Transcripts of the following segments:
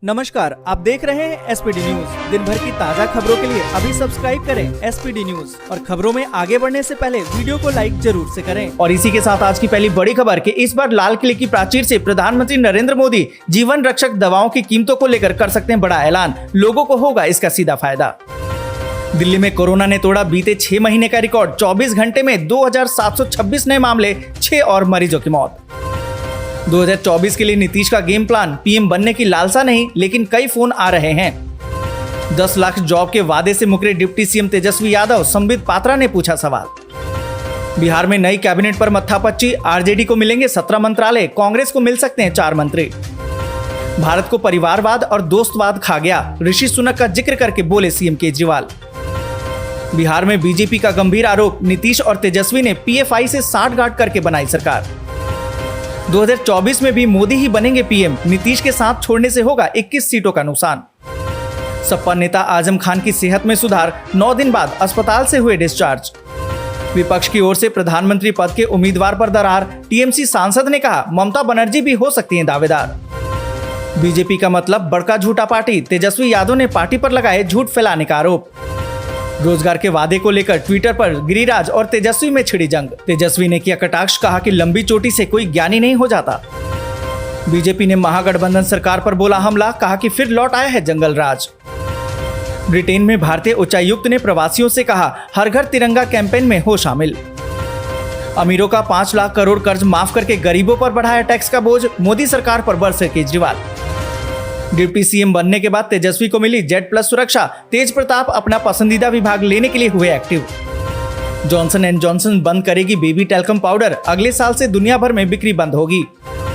नमस्कार, आप देख रहे हैं एसपीडी न्यूज। दिन भर की ताज़ा खबरों के लिए अभी सब्सक्राइब करें एसपीडी न्यूज और खबरों में आगे बढ़ने से पहले वीडियो को लाइक जरूर से करें। और इसी के साथ आज की पहली बड़ी खबर कि इस बार लाल किले की प्राचीर से प्रधानमंत्री नरेंद्र मोदी जीवन रक्षक दवाओं की कीमतों को लेकर कर सकते हैं बड़ा ऐलान। लोगों को होगा इसका सीधा फायदा। दिल्ली में कोरोना ने तोड़ा बीते 6 महीने का रिकॉर्ड। 24 घंटे में 2726 नए मामले, 6 और मरीजों की मौत। 2024 के लिए नीतीश का गेम प्लान, पीएम बनने की लालसा नहीं लेकिन कई फोन आ रहे हैं। 10 लाख जॉब के वादे से मुकरे डिप्टी सीएम तेजस्वी यादव, संबित पात्रा ने पूछा सवाल। बिहार में नई कैबिनेट पर मत्थापच्ची, आरजेडी को मिलेंगे 17 मंत्रालय, कांग्रेस को मिल सकते हैं 4 मंत्री। भारत को परिवारवाद और दोस्तवाद खा गया, ऋषि सुनक का जिक्र करके बोले सीएम केजरीवाल। बिहार में बीजेपी का गंभीर आरोप, नीतीश और तेजस्वी ने पीएफआई से सांठगांठ करके बनाई सरकार। 2024 में भी मोदी ही बनेंगे पीएम, नीतीश के साथ छोड़ने से होगा 21 सीटों का नुकसान। सपा नेता आजम खान की सेहत में सुधार, 9 दिन बाद अस्पताल से हुए डिस्चार्ज। विपक्ष की ओर से प्रधानमंत्री पद के उम्मीदवार पर दरार, टीएमसी सांसद ने कहा ममता बनर्जी भी हो सकती हैं दावेदार। बीजेपी का मतलब बड़का झूठा पार्टी, तेजस्वी यादव ने पार्टी पर लगाए झूठ फैलाने का आरोप। रोजगार के वादे को लेकर ट्विटर पर गिरिराज और तेजस्वी में छिड़ी जंग। तेजस्वी ने किया कटाक्ष, कहा कि लंबी चोटी से कोई ज्ञानी नहीं हो जाता। बीजेपी ने महागठबंधन सरकार पर बोला हमला, कहा कि फिर लौट आया है जंगल राज। ब्रिटेन में भारतीय उच्चायुक्त ने प्रवासियों से कहा हर घर तिरंगा कैंपेन में हो शामिल। अमीरों का 5 लाख करोड़ कर्ज माफ करके गरीबों पर बढ़ाया टैक्स का बोझ, मोदी सरकार पर बरसे केजरीवाल। डिप्टी सीएम बनने के बाद तेजस्वी को मिली Z+ सुरक्षा, तेज प्रताप अपना पसंदीदा विभाग लेने के लिए हुए एक्टिव। जॉनसन एंड जॉनसन बंद करेगी बेबी टेल्कम पाउडर, अगले साल से दुनिया भर में बिक्री बंद होगी।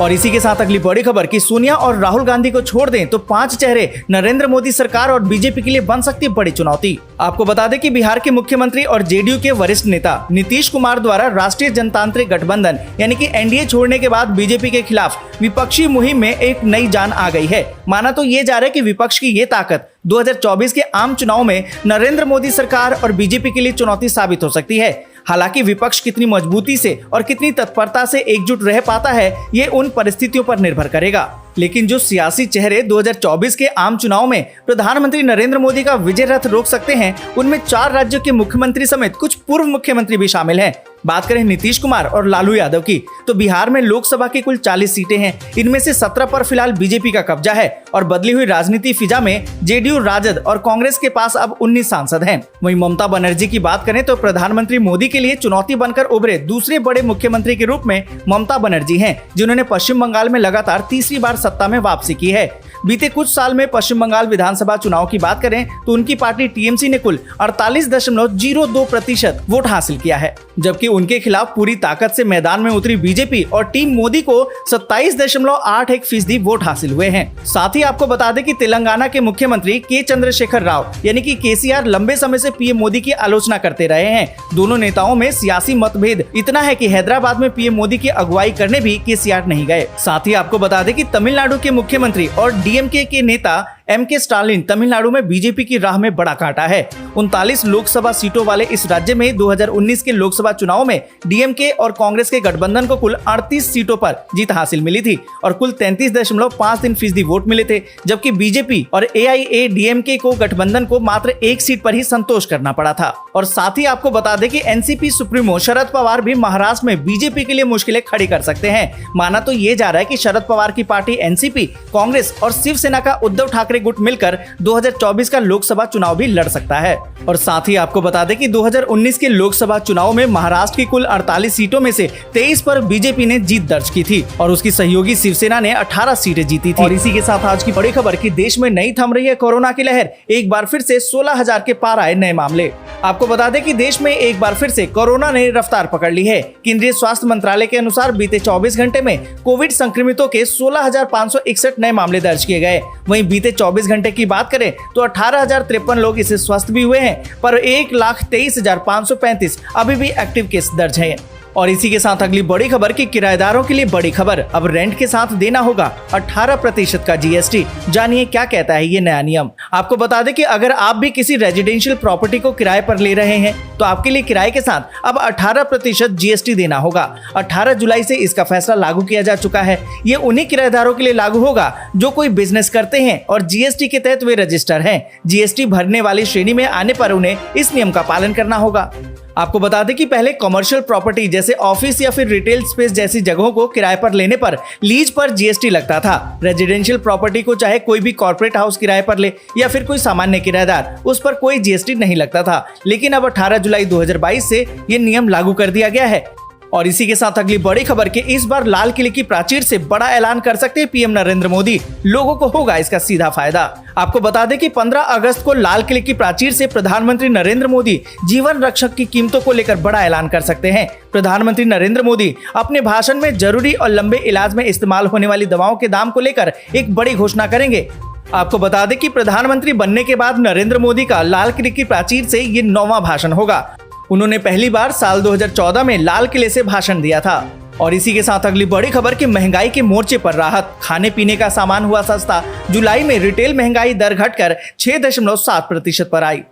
और इसी के साथ अगली बड़ी खबर कि सोनिया और राहुल गांधी को छोड़ दें तो 5 चेहरे नरेंद्र मोदी सरकार और बीजेपी के लिए बन सकती है बड़ी चुनौती। आपको बता दें कि बिहार के मुख्यमंत्री और जेडीयू के वरिष्ठ नेता नीतीश कुमार द्वारा राष्ट्रीय जनतांत्रिक गठबंधन यानी कि एनडीए छोड़ने के बाद बीजेपी के खिलाफ विपक्षी मुहिम में एक नई जान आ गई है। माना तो ये जा रहा है कि विपक्ष की ये ताकत 2024 के आम चुनाव में नरेंद्र मोदी सरकार और बीजेपी के लिए चुनौती साबित हो सकती है। हालांकि विपक्ष कितनी मजबूती से और कितनी तत्परता से एकजुट रह पाता है, ये उन परिस्थितियों पर निर्भर करेगा। लेकिन जो सियासी चेहरे 2024 के आम चुनाव में प्रधानमंत्री नरेंद्र मोदी का विजय रथ रोक सकते हैं, उनमें 4 राज्यों के मुख्यमंत्री समेत कुछ पूर्व मुख्यमंत्री भी शामिल हैं। बात करें नीतीश कुमार और लालू यादव की, तो बिहार में लोकसभा की कुल 40 सीटें हैं। इनमें से 17 पर फिलहाल बीजेपी का कब्जा है और बदली हुई राजनीति फिजा में जेडीयू, राजद और कांग्रेस के पास अब 19 सांसद हैं। वहीं ममता बनर्जी की बात करें तो प्रधानमंत्री मोदी के लिए चुनौती बनकर उभरे दूसरे बड़े मुख्यमंत्री के रूप में ममता बनर्जी हैं, जिन्होंने पश्चिम बंगाल में लगातार तीसरी बार सत्ता में वापसी की है। बीते कुछ साल में पश्चिम बंगाल विधानसभा चुनाव की बात करें तो उनकी पार्टी टीएमसी ने कुल 48.02% वोट हासिल किया है, जबकि उनके खिलाफ पूरी ताकत से मैदान में उतरी बीजेपी और टीम मोदी को 27.81% वोट हासिल हुए हैं। साथ ही आपको बता दें कि तेलंगाना के मुख्यमंत्री के चंद्रशेखर राव यानी कि केसीआर लंबे समय से पीएम मोदी की आलोचना करते रहे हैं। दोनों नेताओं में सियासी मतभेद इतना है कि हैदराबाद में पीएम मोदी की अगुवाई करने भी केसीआर नहीं गए। साथ ही आपको बता दें कि तमिलनाडु के मुख्यमंत्री और डीएमके के नेता एमके स्टालिन तमिलनाडु में बीजेपी की राह में बड़ा कांटा है। 39 लोकसभा सीटों वाले इस राज्य में 2019 के लोकसभा चुनाव में डीएमके और कांग्रेस के गठबंधन को कुल 38 सीटों पर जीत हासिल मिली थी और कुल 33.53% वोट मिले थे, जबकि बीजेपी और एआईएडीएमके को गठबंधन को मात्र 1 सीट पर ही संतोष करना पड़ा था। और साथ ही आपको बता दें कि एनसीपी सुप्रीमो शरद पवार भी महाराष्ट्र में बीजेपी के लिए मुश्किलें खड़ी कर सकते हैं। माना तो ये जा रहा है कि शरद पवार की पार्टी एनसीपी, कांग्रेस और शिवसेना का उद्धव ठाकरे गुट मिलकर 2024 का लोकसभा चुनाव भी लड़ सकता है। और साथ ही आपको बता दें कि 2019 के लोकसभा चुनाव में महाराष्ट्र की कुल 48 सीटों में से 23 पर बीजेपी ने जीत दर्ज की थी और उसकी सहयोगी शिवसेना ने 18 सीटें जीती थी। और इसी के साथ आज की बड़ी खबर कि देश में नहीं थम रही है कोरोना की लहर, एक बार फिर से 16,000 के पार आए नए मामले। आपको बता दें कि देश में एक बार फिर से कोरोना ने रफ्तार पकड़ ली है। केंद्रीय स्वास्थ्य मंत्रालय के अनुसार बीते 24 घंटे में कोविड संक्रमितों के 16,561 नए मामले दर्ज किए गए। वहीं बीते 24 घंटे की बात करें तो 18,053 लोग इससे स्वस्थ भी हुए हैं, पर 1,23,535 अभी भी एक्टिव केस दर्ज हैं। और इसी के साथ अगली बड़ी खबर की किराएदारों के लिए बड़ी खबर, अब रेंट के साथ देना होगा 18% का जीएसटी। जानिए क्या कहता है ये नया नियम। आपको बता दें कि अगर आप भी किसी रेजिडेंशियल प्रॉपर्टी को किराए पर ले रहे हैं तो आपके लिए किराए के साथ अब 18% जीएसटी देना होगा। 18 जुलाई से इसका फैसला लागू किया जा चुका है। ये उन्हीं किराएदारों के लिए लागू होगा जो कोई बिजनेस करते हैं और जीएसटी के तहत वे रजिस्टर हैं। जीएसटी भरने वाली श्रेणी में आने पर उन्हें इस नियम का पालन करना होगा। आपको बता दें कि पहले कमर्शियल प्रॉपर्टी जैसे ऑफिस या फिर रिटेल स्पेस जैसी जगहों को किराए पर लेने पर लीज पर जीएसटी लगता था। रेजिडेंशियल प्रॉपर्टी को चाहे कोई भी कॉर्पोरेट हाउस किराए पर ले या फिर कोई सामान्य किराएदार, उस पर कोई जीएसटी नहीं लगता था। लेकिन अब 18 जुलाई 2022 से ये नियम लागू कर दिया गया है। और इसी के साथ अगली बड़ी खबर के इस बार लाल किले की प्राचीर से बड़ा ऐलान कर सकते हैं पीएम नरेंद्र मोदी। लोगों को होगा इसका सीधा फायदा। आपको बता दें कि 15 अगस्त को लाल किले की प्राचीर से प्रधानमंत्री नरेंद्र मोदी जीवन रक्षक की कीमतों को लेकर बड़ा ऐलान कर सकते हैं। प्रधानमंत्री नरेंद्र मोदी अपने भाषण में जरूरी और लंबे इलाज में इस्तेमाल होने वाली दवाओं के दाम को लेकर एक बड़ी घोषणा करेंगे। आपको बता दें कि प्रधानमंत्री बनने के बाद नरेंद्र मोदी का लाल किले की प्राचीर से ये 9वां भाषण होगा। उन्होंने पहली बार साल 2014 में लाल किले से भाषण दिया था। और इसी के साथ अगली बड़ी खबर की महंगाई के मोर्चे पर राहत, खाने पीने का सामान हुआ सस्ता। जुलाई में रिटेल महंगाई दर घटकर 6.7% पर आई।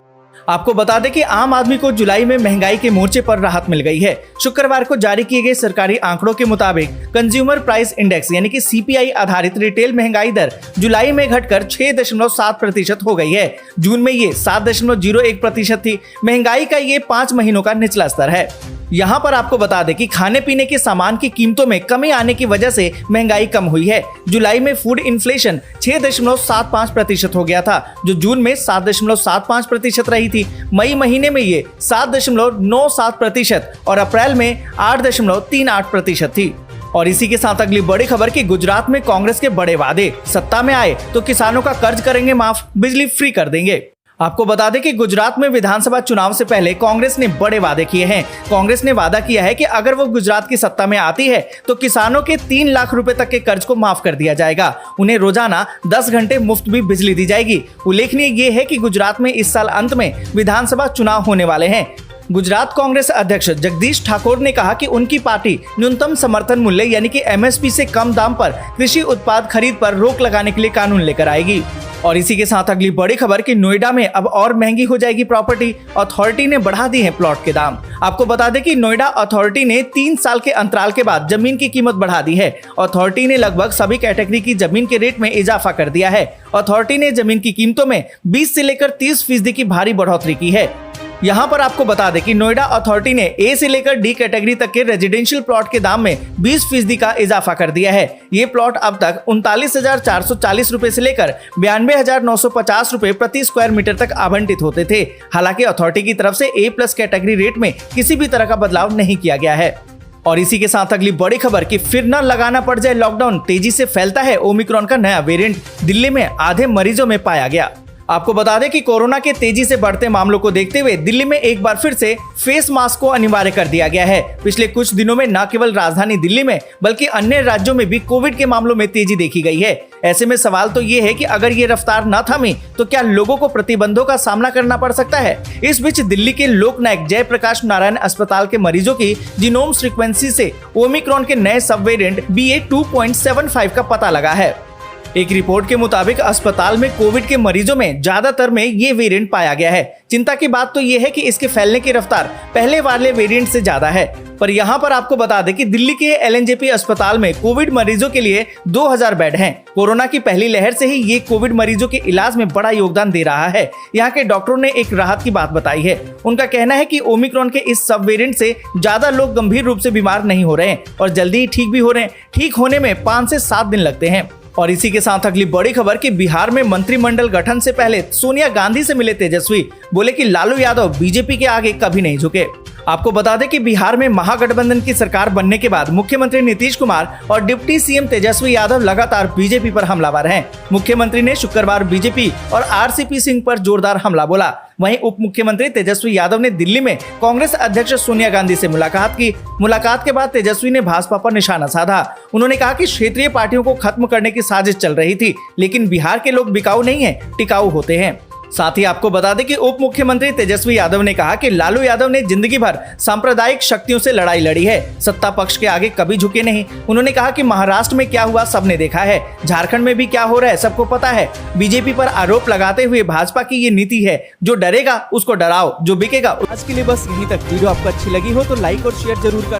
आपको बता दें कि आम आदमी को जुलाई में महंगाई के मोर्चे पर राहत मिल गई है। शुक्रवार को जारी किए गए सरकारी आंकड़ों के मुताबिक कंज्यूमर प्राइस इंडेक्स यानी कि सीपीआई आधारित रिटेल महंगाई दर जुलाई में घटकर 6.7% हो गई है। जून में ये 7.01% थी। महंगाई का ये 5 महीनों का निचला स्तर है। यहाँ पर आपको बता दें कि खाने पीने के सामान की कीमतों में कमी आने की वजह से महंगाई कम हुई है। जुलाई में फूड इन्फ्लेशन 6.75% हो गया था, जो जून में 7.75% रही थी। मई महीने में ये 7.97% और अप्रैल में 8.38% थी। और इसी के साथ अगली बड़ी खबर की गुजरात में कांग्रेस के बड़े वादे, सत्ता में आए तो किसानों का कर्ज करेंगे माफ, बिजली फ्री कर देंगे। आपको बता दें कि गुजरात में विधानसभा चुनाव से पहले कांग्रेस ने बड़े वादे किए हैं। कांग्रेस ने वादा किया है कि अगर वो गुजरात की सत्ता में आती है तो किसानों के 3 लाख रुपए तक के कर्ज को माफ कर दिया जाएगा। उन्हें रोजाना 10 घंटे मुफ्त भी बिजली दी जाएगी। उल्लेखनीय ये है कि गुजरात में इस साल अंत में विधानसभा चुनाव होने वाले हैं। गुजरात कांग्रेस अध्यक्ष जगदीश ठाकुर ने कहा कि उनकी पार्टी न्यूनतम समर्थन मूल्य यानी कि एमएसपी से कम दाम पर कृषि उत्पाद खरीद पर रोक लगाने के लिए कानून लेकर आएगी। और इसी के साथ अगली बड़ी खबर कि नोएडा में अब और महंगी हो जाएगी प्रॉपर्टी। अथॉरिटी ने बढ़ा दी है प्लॉट के दाम। आपको बता दें कि नोएडा अथॉरिटी ने 3 साल के अंतराल के बाद जमीन की कीमत बढ़ा दी है। अथॉरिटी ने लगभग सभी कैटेगरी की जमीन के रेट में इजाफा कर दिया है। अथॉरिटी ने जमीन की कीमतों में 20 से लेकर 30% की भारी बढ़ोतरी की है। यहाँ पर आपको बता दें कि नोएडा अथॉरिटी ने ए से लेकर डी कैटेगरी तक के रेजिडेंशियल प्लॉट के दाम में 20% का इजाफा कर दिया है। ये प्लॉट अब तक 39,440 रुपए से लेकर 92,950 रुपए प्रति स्क्वायर मीटर तक आवंटित होते थे। हालांकि अथॉरिटी की तरफ से A+ कैटेगरी रेट में किसी भी तरह का बदलाव नहीं किया गया है। और इसी के साथ अगली बड़ी खबर कि फिर न लगाना पड़ जाए लॉकडाउन, तेजी से फैलता है ओमिक्रॉन का नया वेरिएंट। दिल्ली में आधे मरीजों में पाया गया। आपको बता दें कि कोरोना के तेजी से बढ़ते मामलों को देखते हुए दिल्ली में एक बार फिर से फेस मास्क को अनिवार्य कर दिया गया है। पिछले कुछ दिनों में न केवल राजधानी दिल्ली में बल्कि अन्य राज्यों में भी कोविड के मामलों में तेजी देखी गई है। ऐसे में सवाल तो ये है कि अगर ये रफ्तार न थमी तो क्या लोगों को प्रतिबंधों का सामना करना पड़ सकता है। इस बीच दिल्ली के लोकनायक जयप्रकाश नारायण अस्पताल के मरीजों की जीनोम सीक्वेंसिंग से ओमिक्रॉन के नए सब वेरिएंट BA.2.75 का पता लगा है। एक रिपोर्ट के मुताबिक अस्पताल में कोविड के मरीजों में ज्यादातर में ये वेरिएंट पाया गया है। चिंता की बात तो ये है कि इसके फैलने की रफ्तार पहले वाले वेरिएंट से ज्यादा है। पर यहाँ पर आपको बता दें कि दिल्ली के LNJP अस्पताल में कोविड मरीजों के लिए 2000 बेड हैं। कोरोना की पहली लहर से ही ये कोविड मरीजों के इलाज में बड़ा योगदान दे रहा है। यहाँ के डॉक्टरों ने एक राहत की बात बताई है। उनका कहना है कि ओमिक्रॉन के इस सब वेरिएंट से ज्यादा लोग गंभीर रूप से बीमार नहीं हो रहे हैं और जल्दी ही ठीक भी हो रहे हैं। ठीक होने में 5 से 7 दिन लगते हैं। और इसी के साथ अगली बड़ी खबर कि बिहार में मंत्रिमंडल गठन से पहले सोनिया गांधी से मिले तेजस्वी, बोले कि लालू यादव बीजेपी के आगे कभी नहीं झुके। आपको बता दें कि बिहार में महागठबंधन की सरकार बनने के बाद मुख्यमंत्री नीतीश कुमार और डिप्टी सीएम तेजस्वी यादव लगातार बीजेपी पर हमलावर हैं। मुख्यमंत्री ने शुक्रवार बीजेपी और RCP सिंह पर जोरदार हमला बोला। वहीं उप मुख्यमंत्री तेजस्वी यादव ने दिल्ली में कांग्रेस अध्यक्ष सोनिया गांधी से मुलाकात की। मुलाकात के बाद तेजस्वी ने भाजपा पर निशाना साधा। उन्होंने कहा कि क्षेत्रीय पार्टियों को खत्म करने की साजिश चल रही थी, लेकिन बिहार के लोग बिकाऊ नहीं है, टिकाऊ होते हैं। साथ ही आपको बता दें कि उप मुख्यमंत्री तेजस्वी यादव ने कहा कि लालू यादव ने जिंदगी भर सांप्रदायिक शक्तियों से लड़ाई लड़ी है, सत्ता पक्ष के आगे कभी झुके नहीं। उन्होंने कहा कि महाराष्ट्र में क्या हुआ सबने देखा है, झारखंड में भी क्या हो रहा है सबको पता है। बीजेपी पर आरोप लगाते हुए भाजपा की ये नीति है, जो डरेगा उसको डराओ, जो बिकेगा। आज के लिए बस यहीं तक। वीडियो आपको अच्छी लगी हो तो लाइक और शेयर जरूर कर